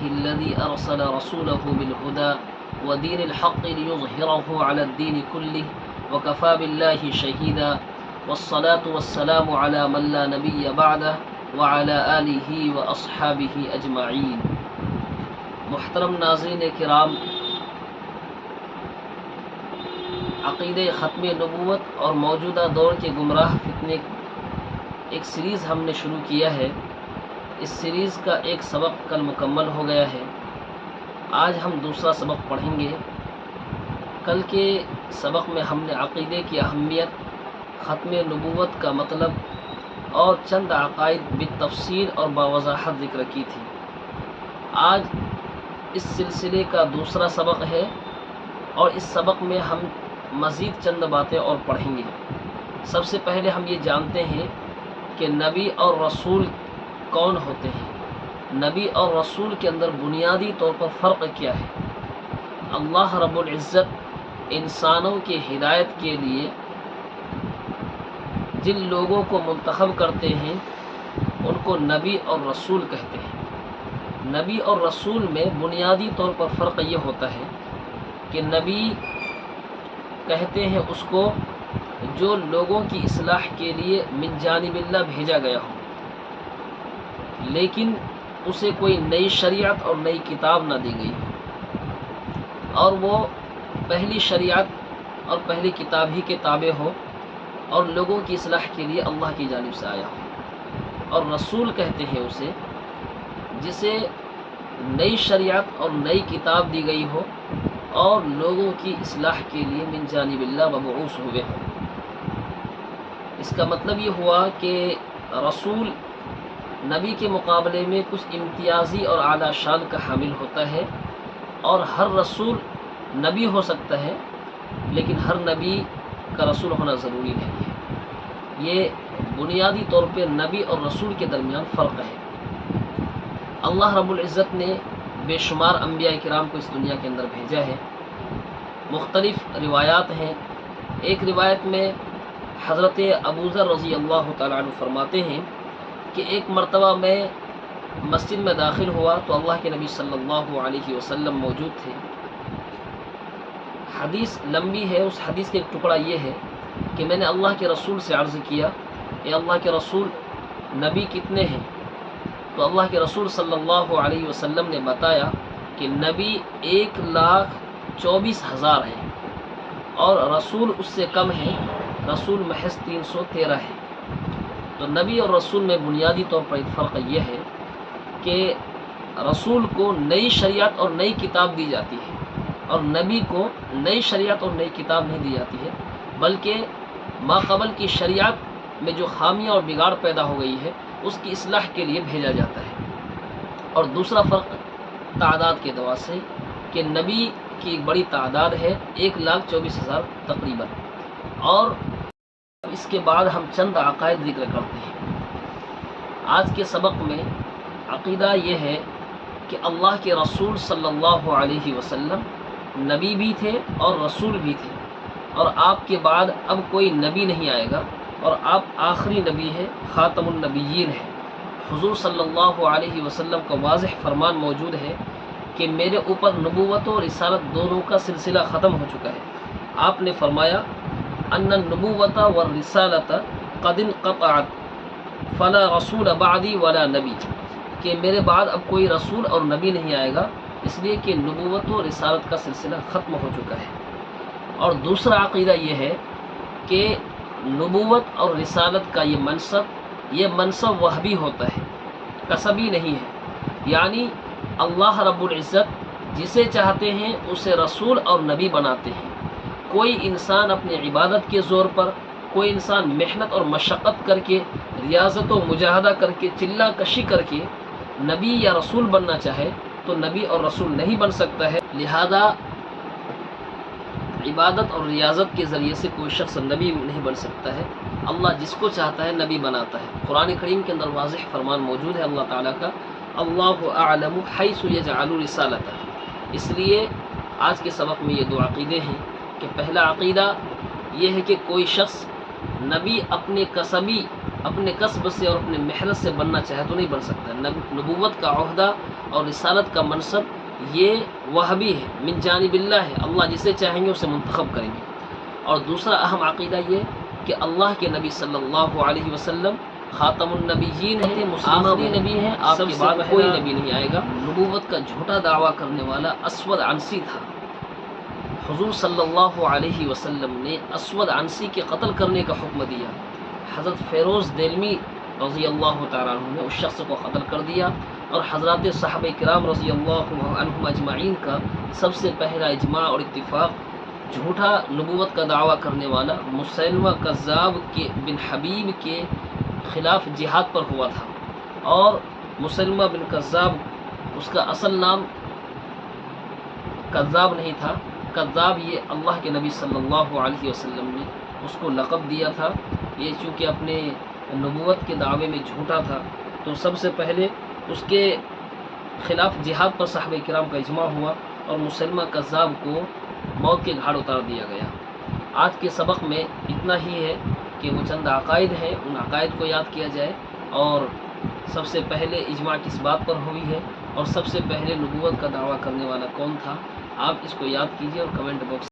الذي أرسل رسوله بالهدى ودين الحق ليظهره على الدين كله وكفى بالله شهيدا والصلاة والسلام على من لا نبي بعده وعلى آله وأصحابه أجمعين۔ محترم ناظرین کرام، عقیدہ ختم نبوت اور موجودہ دور کے گمراہ فتنے ایک سیریز ہم نے شروع کیا ہے۔ اس سیریز کا ایک سبق کل مکمل ہو گیا ہے۔ آج ہم دوسرا سبق پڑھیں گے۔ کل کے سبق میں ہم نے عقیدے کی اہمیت، ختم نبوت کا مطلب اور چند عقائد بالتفصیل اور باوضاحت ذکر کی تھی۔ آج اس سلسلے کا دوسرا سبق ہے اور اس سبق میں ہم مزید چند باتیں اور پڑھیں گے۔ سب سے پہلے ہم یہ جانتے ہیں کہ نبی اور رسول کون ہوتے ہیں۔ نبی اور رسول کے اندر بنیادی طور پر فرق کیا ہے؟ اللہ رب العزت انسانوں کی ہدایت کے لیے جن لوگوں کو منتخب کرتے ہیں ان کو نبی اور رسول کہتے ہیں۔ نبی اور رسول میں بنیادی طور پر فرق یہ ہوتا ہے کہ نبی کہتے ہیں اس کو جو لوگوں کی اصلاح کے لیے من جانب اللہ بھیجا گیا ہو، لیکن اسے کوئی نئی شریعت اور نئی کتاب نہ دی گئی ہو، اور وہ پہلی شریعت اور پہلی کتاب ہی کے تابع ہو اور لوگوں کی اصلاح کے لیے اللہ کی جانب سے آیا ہو۔ اور رسول کہتے ہیں اسے جسے نئی شریعت اور نئی کتاب دی گئی ہو اور لوگوں کی اصلاح کے لیے من جانب اللہ مبعوث ہوئے ہوں۔ اس کا مطلب یہ ہوا کہ رسول نبی کے مقابلے میں کچھ امتیازی اور اعلیٰ شان کا حامل ہوتا ہے، اور ہر رسول نبی ہو سکتا ہے لیکن ہر نبی کا رسول ہونا ضروری نہیں ہے۔ یہ بنیادی طور پہ نبی اور رسول کے درمیان فرق ہے۔ اللہ رب العزت نے بے شمار انبیاء کرام کو اس دنیا کے اندر بھیجا ہے۔ مختلف روایات ہیں۔ ایک روایت میں حضرت ابو ذر رضی اللہ تعالیٰ عنہ فرماتے ہیں کہ ایک مرتبہ میں مسجد میں داخل ہوا تو اللہ کے نبی صلی اللہ علیہ وسلم موجود تھے۔ حدیث لمبی ہے، اس حدیث کا ایک ٹکڑا یہ ہے کہ میں نے اللہ کے رسول سے عرض کیا، اے اللہ کے رسول نبی کتنے ہیں؟ تو اللہ کے رسول صلی اللہ علیہ وسلم نے بتایا کہ نبی 1,24,000 ہیں اور رسول اس سے کم ہیں، رسول محض 313 ہے۔ تو نبی اور رسول میں بنیادی طور پر ایک فرق یہ ہے کہ رسول کو نئی شریعت اور نئی کتاب دی جاتی ہے، اور نبی کو نئی شریعت اور نئی کتاب نہیں دی جاتی ہے، بلکہ ما قبل کی شریعت میں جو خامیاں اور بگاڑ پیدا ہو گئی ہے اس کی اصلاح کے لیے بھیجا جاتا ہے۔ اور دوسرا فرق تعداد کے اعتبار سے کہ نبی کی ایک بڑی تعداد ہے، 1,24,000 تقریباً۔ اور اس کے بعد ہم چند عقائد ذکر کرتے ہیں۔ آج کے سبق میں عقیدہ یہ ہے کہ اللہ کے رسول صلی اللہ علیہ وسلم نبی بھی تھے اور رسول بھی تھے، اور آپ کے بعد اب کوئی نبی نہیں آئے گا، اور آپ آخری نبی ہیں، خاتم النبیین ہیں۔ حضور صلی اللہ علیہ وسلم کا واضح فرمان موجود ہے کہ میرے اوپر نبوت و رسالت دونوں کا سلسلہ ختم ہو چکا ہے۔ آپ نے فرمایا ان النبوۃ والرسالۃ قد انقطعت فلا رسول بعدی ولا نبی، کہ میرے بعد اب کوئی رسول اور نبی نہیں آئے گا، اس لیے کہ نبوت و رسالت کا سلسلہ ختم ہو چکا ہے۔ اور دوسرا عقیدہ یہ ہے کہ نبوت اور رسالت کا یہ منصب وہبی ہوتا ہے، کسبی نہیں ہے۔ یعنی اللہ رب العزت جسے چاہتے ہیں اسے رسول اور نبی بناتے ہیں۔ کوئی انسان اپنی عبادت کے زور پر، کوئی انسان محنت اور مشقت کر کے، ریاضت و مجاہدہ کر کے، چلہ کشی کر کے نبی یا رسول بننا چاہے تو نبی اور رسول نہیں بن سکتا ہے۔ لہذا عبادت اور ریاضت کے ذریعے سے کوئی شخص نبی نہیں بن سکتا ہے۔ اللہ جس کو چاہتا ہے نبی بناتا ہے۔ قرآن کریم کے اندر واضح فرمان موجود ہے اللہ تعالیٰ کا، اللہ اعلم حیث یجعل رسالتہ۔ اس لیے آج کے سبق میں یہ دو عقیدے ہیں کہ پہلا عقیدہ یہ ہے کہ کوئی شخص نبی اپنے کسب سے اور اپنے محنت سے بننا چاہے تو نہیں بن سکتا۔ نبوت کا عہدہ اور رسالت کا منصب یہ وہبی ہے، من جانب اللہ ہے، اللہ جسے چاہیں گے اسے منتخب کریں گے۔ اور دوسرا اہم عقیدہ یہ کہ اللہ کے نبی صلی اللہ علیہ وسلم خاتم النبیین ہیں، آخری نبی ہیں، آپ کے بعد کوئی نبی نہیں آئے گا۔ نبوت کا جھوٹا دعویٰ کرنے والا اسود عنسی تھا۔ حضور صلی اللہ علیہ وسلم نے اسود عنسی کے قتل کرنے کا حکم دیا۔ حضرت فیروز دہلوی رضی اللہ تعالیٰ عنہ نے اس شخص کو قتل کر دیا، اور حضرات صحابہ کرام رضی اللہ عنہم اجمعین کا سب سے پہلا اجماع اور اتفاق جھوٹا نبوت کا دعویٰ کرنے والا مسیلمہ کذاب کے بن حبیب کے خلاف جہاد پر ہوا تھا۔ اور مسیلمہ بن کذاب، اس کا اصل نام کذاب نہیں تھا، کذاب یہ اللہ کے نبی صلی اللہ علیہ وسلم نے اس کو لقب دیا تھا۔ یہ چونکہ اپنے نبوت کے دعوے میں جھوٹا تھا تو سب سے پہلے اس کے خلاف جہاد پر صحابہ کرام کا اجماع ہوا اور مسلمہ کذاب کو موت کے گھاٹ اتار دیا گیا۔ آج کے سبق میں اتنا ہی ہے کہ وہ چند عقائد ہیں، ان عقائد کو یاد کیا جائے، اور سب سے پہلے اجماع کس بات پر ہوئی ہے، اور سب سے پہلے نبوت کا دعویٰ کرنے والا کون تھا۔ آپ اس کو یاد کیجیے اور کمنٹ باکس